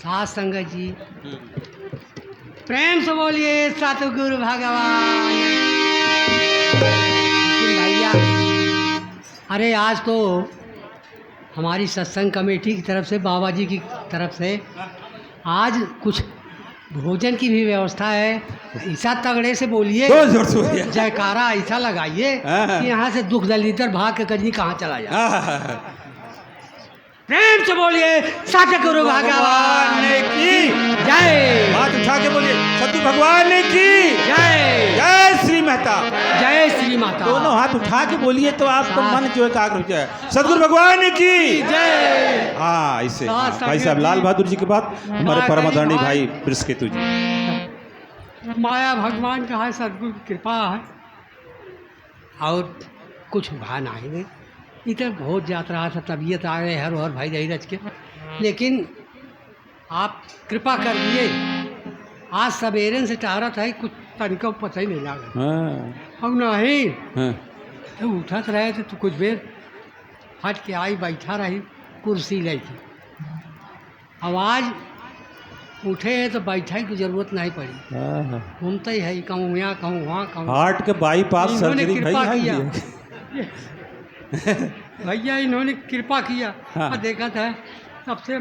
साथ संगत जी प्रेम से बोलिए सतगुरु भगवान। लेकिन भैया अरे आज तो हमारी सत्संग कमेटी की तरफ से बाबा जी की तरफ से आज कुछ भोजन की भी व्यवस्था है। ऐसा तगड़े से बोलिए, जयकारा ऐसा लगाइए कि यहाँ से दुख दलितर भाग के कहीं कहाँ चला जाए। प्रेम से बोलिए सतगुरु भगवान की जय। हाथ उठा के बोलिए सतगुरु भगवान की जय। जय श्री माता, जय श्री माता। दोनों हाथ उठा के बोलिए तो आपको मन जो है एकाग्र हो जाए। सतगुरु भगवान की जय। हाँ ऐसे भाई साहब लाल बहादुर जी के बाद हमारे परम आदरणीय भाई बृहस्पति जी। माया भगवान का है, सतगुरु की कृपा है और कुछ भान आएंगे। इधर बहुत जात रहा था, तबीयत आ गए हर हर भाई रच के, लेकिन आप कृपा कर दिए। आज सवेरे से टहरत है, कुछ तनिको पता ही नहीं लगा। अब नहीं तो उठत रहे थे तो कुछ देर हट के आई, बैठा रही कुर्सी लेके। अब आज उठे हैं तो बैठने की जरूरत नहीं पड़ी, घूमते ही है, कहूँ यहाँ कहूँ वहाँ कहूँ। हार्ट के बाईपास सर्जरी भाई भैया इन्होंने कृपा किया। और देखा था सबसे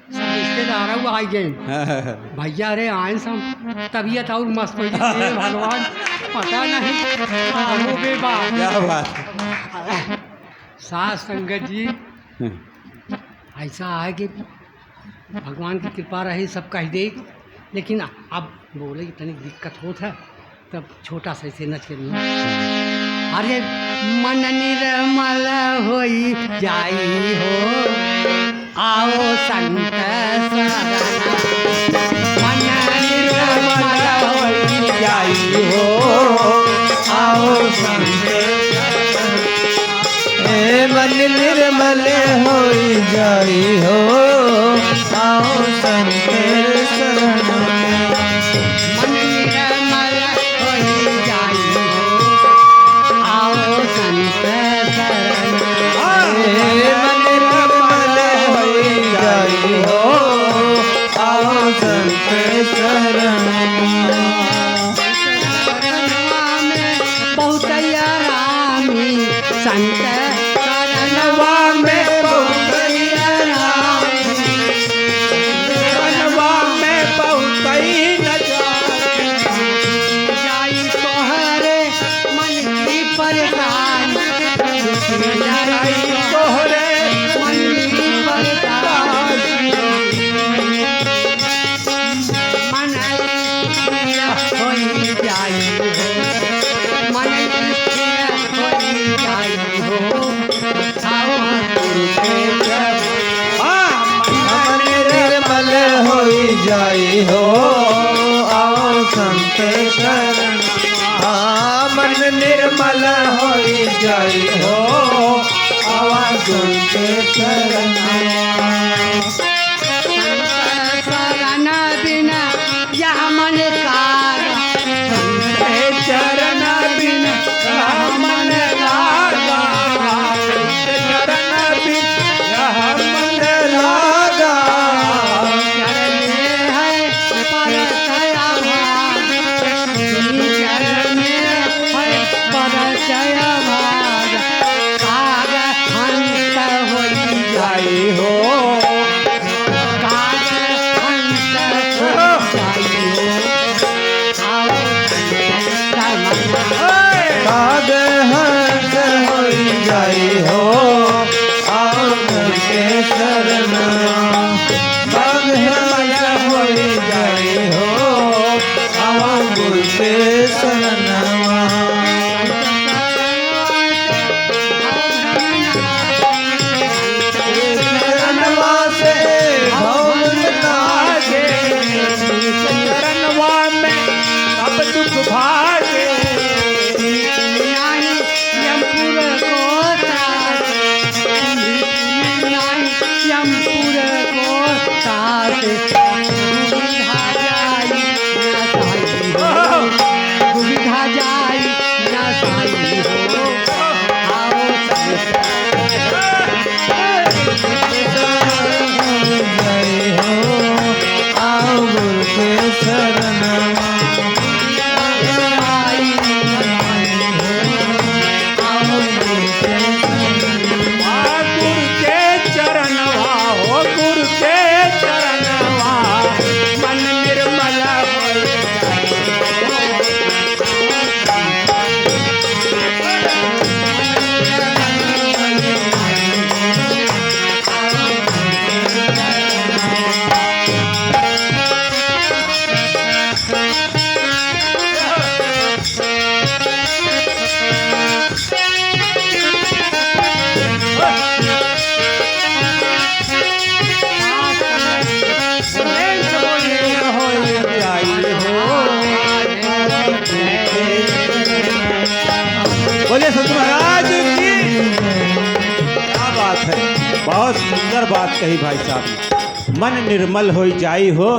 रिश्तेदार हुआ आई गए भैया, अरे आए सब तबीयत और मस्त हो गई। भगवान पता नहीं क्या बात। सास संगत जी ऐसा है कि भगवान की कृपा रही सब कह दे, लेकिन अब बोले इतनी दिक्कत होता है तब छोटा सा ऐसे नच के अरे मन निर्मल होई जाई हो, आओ संत शरण। मन निर्मल होई जाई हो, आओ संत शरण। मन निर्मल होई जाई हो, आओ संत शरण। जाई हो, आओ संत शरण। मन निर्मल होई जाई हो, आओ संत शरण। शरण बिना यह मन कागा, चरण बिना यह मन लागा, चरण बिना यह मन लागा। जय हो बहुत सुंदर बात कही भाई साहब। मन निर्मल हो जाई हो